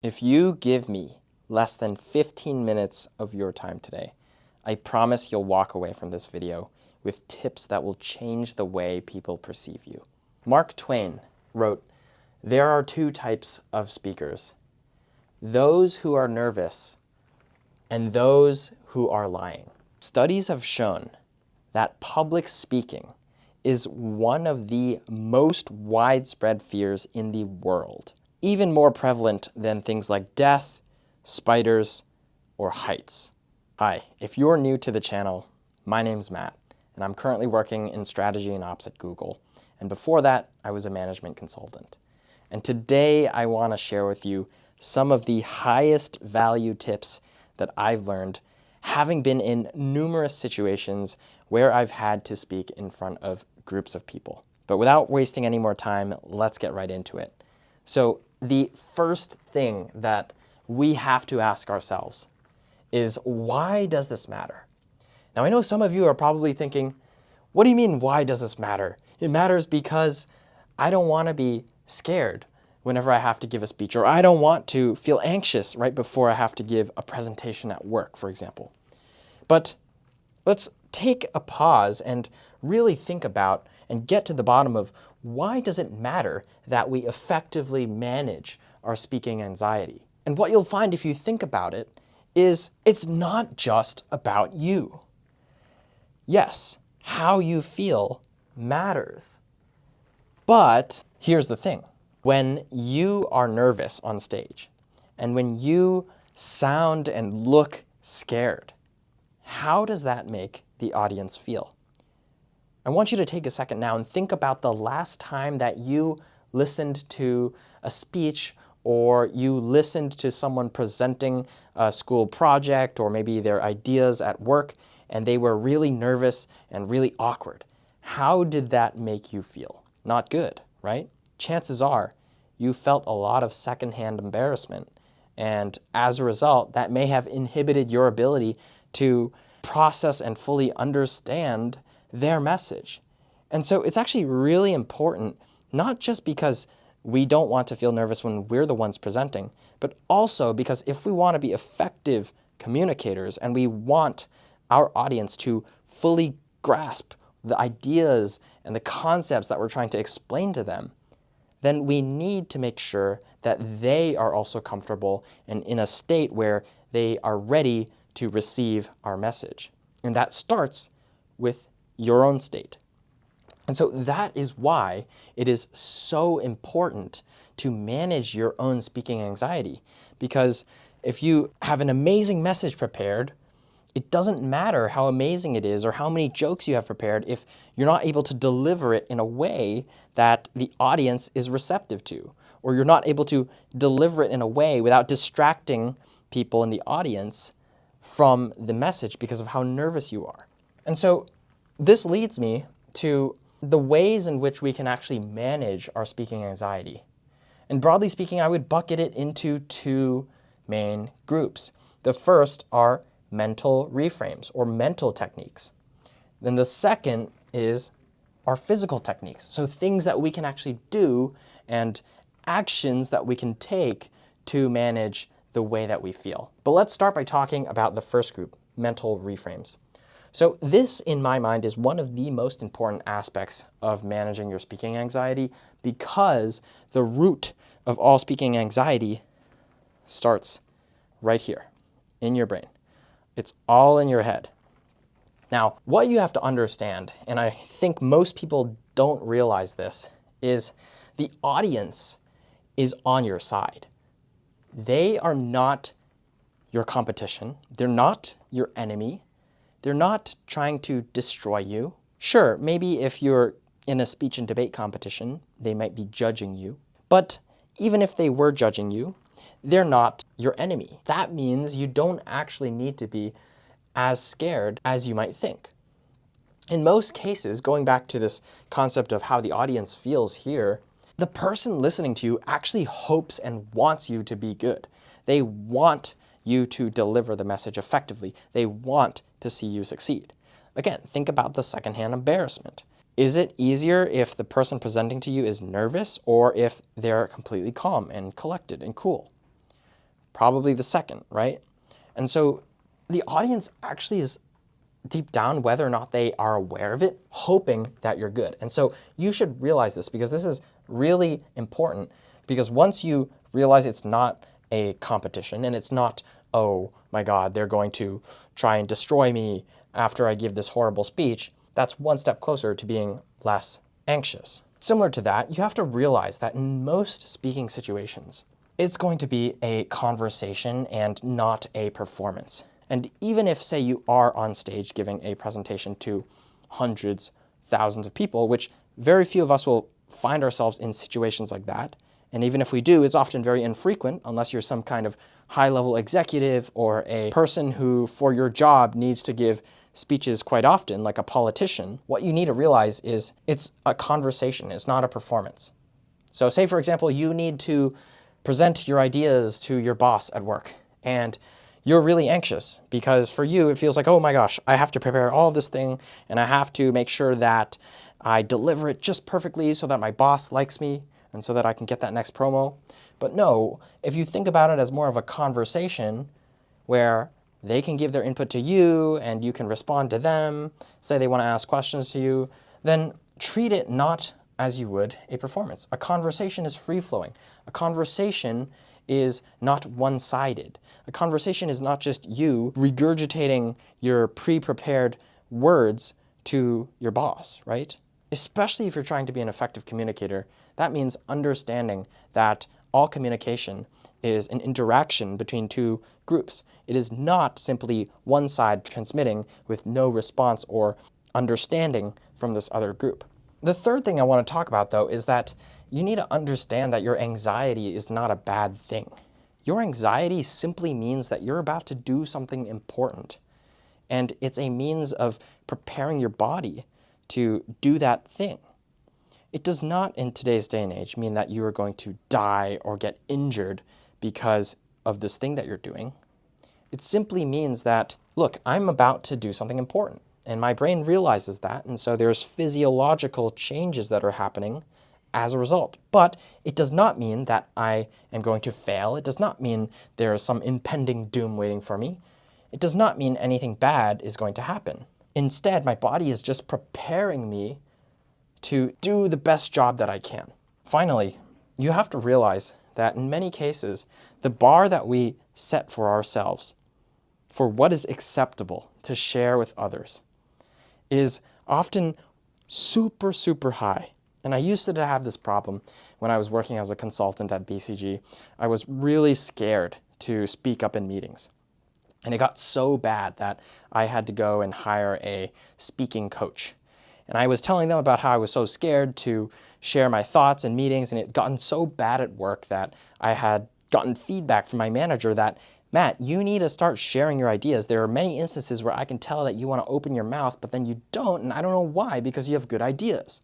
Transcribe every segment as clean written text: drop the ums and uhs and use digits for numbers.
If you give me less than 15 minutes of your time today, I promise you'll walk away from this video with tips that will change the way people perceive you. Mark Twain wrote, "There are two types of speakers, those who are nervous and those who are lying." Studies have shown that public speaking is one of the most widespread fears in the world, even more prevalent than things like death, spiders, or heights. Hi, if you're new to the channel, my name's Matt, and I'm currently working in strategy and ops at Google. And before that, I was a management consultant. And today I want to share with you some of the highest value tips that I've learned having been in numerous situations where I've had to speak in front of groups of people. But without wasting any more time, let's get right into it. So the first thing that we have to ask ourselves is, why does this matter? Now, I know some of you are probably thinking, what do you mean, why does this matter? It matters because I don't want to be scared whenever I have to give a speech, or I don't want to feel anxious right before I have to give a presentation at work, for example. But let's take a pause and really think about and get to the bottom of, why does it matter that we effectively manage our speaking anxiety? And what you'll find if you think about it is, it's not just about you. Yes, how you feel matters. But here's the thing. When you are nervous on stage, and when you sound and look scared, how does that make the audience feel? I want you to take a second now and think about the last time that you listened to a speech, or you listened to someone presenting a school project or maybe their ideas at work, and they were really nervous and really awkward. How did that make you feel? Not good, right? Chances are you felt a lot of secondhand embarrassment, and as a result, that may have inhibited your ability to process and fully understand their message. And so it's actually really important, not just because we don't want to feel nervous when we're the ones presenting, but also because if we want to be effective communicators and we want our audience to fully grasp the ideas and the concepts that we're trying to explain to them, then we need to make sure that they are also comfortable and in a state where they are ready to receive our message. And that starts with your own state. And so that is why it is so important to manage your own speaking anxiety. Because if you have an amazing message prepared, it doesn't matter how amazing it is or how many jokes you have prepared if you're not able to deliver it in a way that the audience is receptive to, or you're not able to deliver it in a way without distracting people in the audience from the message because of how nervous you are. And so this leads me to the ways in which we can actually manage our speaking anxiety. And broadly speaking, I would bucket it into two main groups. The first are mental reframes or mental techniques. Then the second is our physical techniques. So things that we can actually do and actions that we can take to manage the way that we feel. But let's start by talking about the first group, mental reframes. So this, in my mind, is one of the most important aspects of managing your speaking anxiety, because the root of all speaking anxiety starts right here in your brain. It's all in your head. Now, what you have to understand, and I think most people don't realize this, is the audience is on your side. They are not your competition. They're not your enemy. They're not trying to destroy you. Sure, maybe if you're in a speech and debate competition, they might be judging you. But even if they were judging you, they're not your enemy. That means you don't actually need to be as scared as you might think. In most cases, going back to this concept of how the audience feels here, the person listening to you actually hopes and wants you to be good. They want you to deliver the message effectively. They want to see you succeed. Again, think about the secondhand embarrassment. Is it easier if the person presenting to you is nervous or if they're completely calm and collected and cool? probably the second, right? And so the audience actually is deep down, whether or not they are aware of it, hoping that you're good. And so you should realize this, because this is really important, because once you realize it's not a competition and it's not, oh my God, they're going to try and destroy me after I give this horrible speech, that's one step closer to being less anxious. Similar to that, you have to realize that in most speaking situations, it's going to be a conversation and not a performance. And even if, say, you are on stage giving a presentation to hundreds, thousands of people, which very few of us will find ourselves in situations like that, and even if we do, it's often very infrequent unless you're some kind of high-level executive or a person who, for your job, needs to give speeches quite often, like a politician. What you need to realize is it's a conversation, it's not a performance. So say, for example, you need to present your ideas to your boss at work, and you're really anxious because for you, it feels like, oh my gosh, I have to prepare all of this thing and I have to make sure that I deliver it just perfectly so that my boss likes me and so that I can get that next promo. But no, if you think about it as more of a conversation where they can give their input to you and you can respond to them, say they want to ask questions to you, then treat it not as you would a performance. A conversation is free-flowing. A conversation is not one-sided. A conversation is not just you regurgitating your pre-prepared words to your boss, right? Especially if you're trying to be an effective communicator, that means understanding that all communication is an interaction between two groups. It is not simply one side transmitting with no response or understanding from this other group. The third thing I want to talk about, though, is that you need to understand that your anxiety is not a bad thing. Your anxiety simply means that you're about to do something important, and it's a means of preparing your body to do that thing. It does not, in today's day and age, mean that you are going to die or get injured because of this thing that you're doing. It simply means that, look, I'm about to do something important, and my brain realizes that, and so there's physiological changes that are happening as a result. But it does not mean that I am going to fail. It does not mean there is some impending doom waiting for me. It does not mean anything bad is going to happen. Instead, my body is just preparing me to do the best job that I can. Finally, you have to realize that in many cases, the bar that we set for ourselves for what is acceptable to share with others is often super, super high. And I used to have this problem when I was working as a consultant at BCG. I was really scared to speak up in meetings. And it got so bad that I had to go and hire a speaking coach. And I was telling them about how I was so scared to share my thoughts in meetings, and it had gotten so bad at work that I had gotten feedback from my manager that, Matt, you need to start sharing your ideas. There are many instances where I can tell that you want to open your mouth, but then you don't, and I don't know why, because you have good ideas.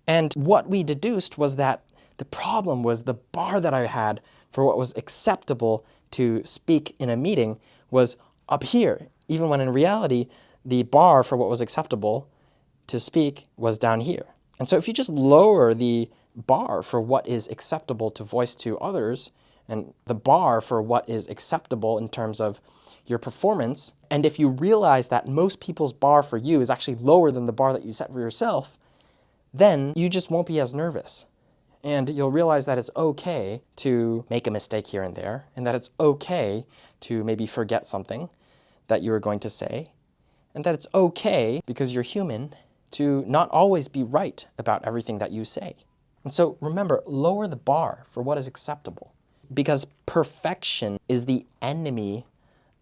And what we deduced was that the problem was the bar that I had for what was acceptable to speak in a meeting was up here, even when in reality, the bar for what was acceptable to speak was down here. And so if you just lower the bar for what is acceptable to voice to others and the bar for what is acceptable in terms of your performance, and if you realize that most people's bar for you is actually lower than the bar that you set for yourself, then you just won't be as nervous. And you'll realize that it's okay to make a mistake here and there, and that it's okay to maybe forget something that you were going to say, and that it's okay, because you're human, to not always be right about everything that you say. And so remember, lower the bar for what is acceptable, because perfection is the enemy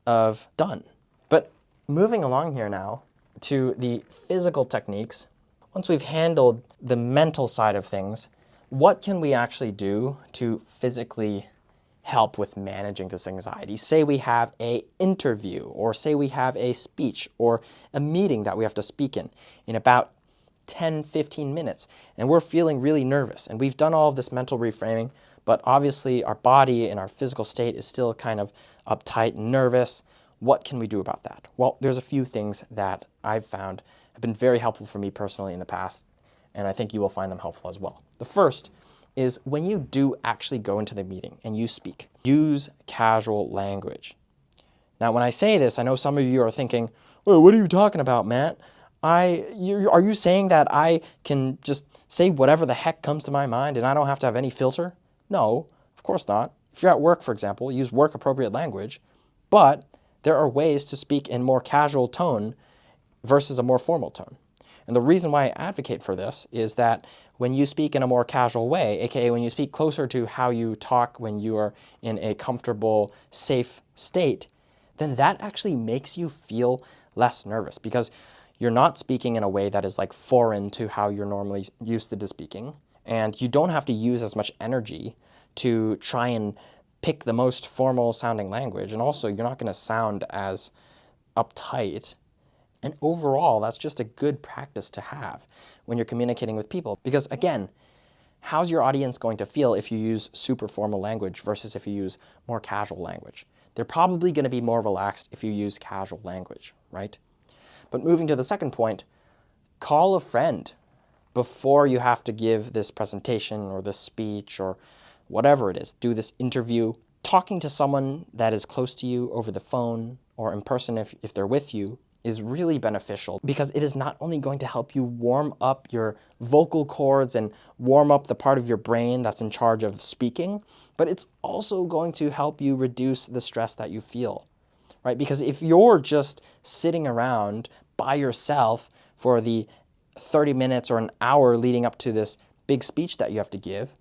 of done. But moving along here now to the physical techniques, once we've handled the mental side of things, what can we actually do to physically help with managing this anxiety? Say we have an interview, or say we have a speech or a meeting that we have to speak in about 10, 15 minutes, and we're feeling really nervous, and we've done all of this mental reframing, but obviously our body and our physical state is still kind of uptight and nervous. What can we do about that? Well, there's a few things that I've found have been very helpful for me personally in the past, and I think you will find them helpful as well. The first is when you do actually go into the meeting and you speak, use casual language. Now, when I say this, I know some of you are thinking, "Well, what are you talking about, Matt? Are you saying that I can just say whatever the heck comes to my mind and I don't have to have any filter?" No, of course not. If you're at work, for example, use work-appropriate language, but there are ways to speak in more casual tone versus a more formal tone. And the reason why I advocate for this is that when you speak in a more casual way, aka when you speak closer to how you talk when you are in a comfortable, safe state, then that actually makes you feel less nervous because you're not speaking in a way that is like foreign to how you're normally used to speaking. And you don't have to use as much energy to try and pick the most formal sounding language. And also you're not going to sound as uptight. And overall, that's just a good practice to have when you're communicating with people. Because again, how's your audience going to feel if you use super formal language versus if you use more casual language? They're probably going to be more relaxed if you use casual language, right? But moving to the second point, call a friend before you have to give this presentation or this speech or whatever it is. Do this interview. Talking to someone that is close to you over the phone or in person if they're with you is really beneficial because it is not only going to help you warm up your vocal cords and warm up the part of your brain that's in charge of speaking, but it's also going to help you reduce the stress that you feel, right? Because if you're just sitting around by yourself for the 30 minutes or an hour leading up to this big speech that you have to give,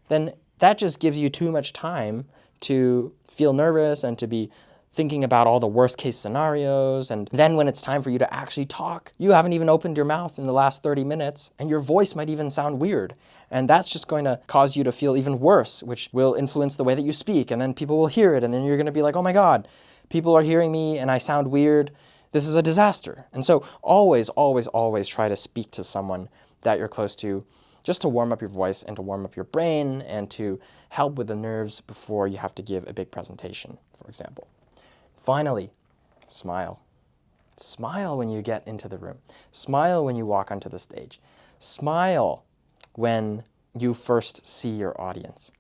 then that just gives you too much time to feel nervous and to be thinking about all the worst case scenarios. And then when it's time for you to actually talk, you haven't even opened your mouth in the last 30 minutes and your voice might even sound weird. And that's just going to cause you to feel even worse, which will influence the way that you speak. And then people will hear it and then you're going to be like, "Oh my God, people are hearing me and I sound weird. This is a disaster." And so always, always, always try to speak to someone that you're close to just to warm up your voice and to warm up your brain and to help with the nerves before you have to give a big presentation, for example. Finally, smile. Smile when you get into the room. Smile when you walk onto the stage. Smile when you first see your audience.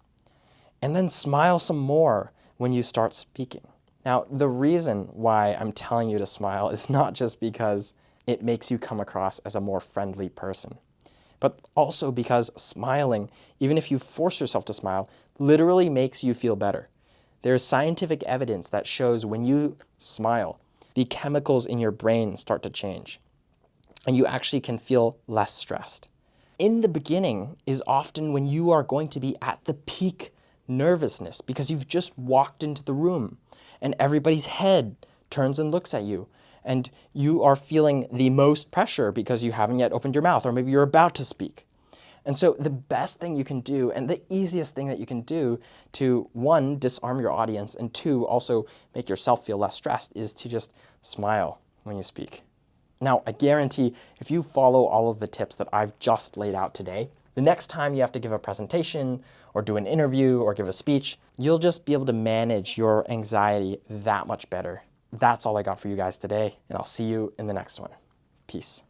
And then smile some more when you start speaking. Now, the reason why I'm telling you to smile is not just because it makes you come across as a more friendly person, but also because smiling, even if you force yourself to smile, literally makes you feel better. There's scientific evidence that shows when you smile, the chemicals in your brain start to change, and you actually can feel less stressed. In the beginning is often when you are going to be at the peak nervousness because you've just walked into the room and everybody's head turns and looks at you, and you are feeling the most pressure because you haven't yet opened your mouth, or maybe you're about to speak. And so the best thing you can do, and the easiest thing that you can do to, one, disarm your audience, and two, also make yourself feel less stressed, is to just smile when you speak. Now, I guarantee if you follow all of the tips that I've just laid out today, the next time you have to give a presentation or do an interview or give a speech, you'll just be able to manage your anxiety that much better. That's all I got for you guys today, and I'll see you in the next one. Peace.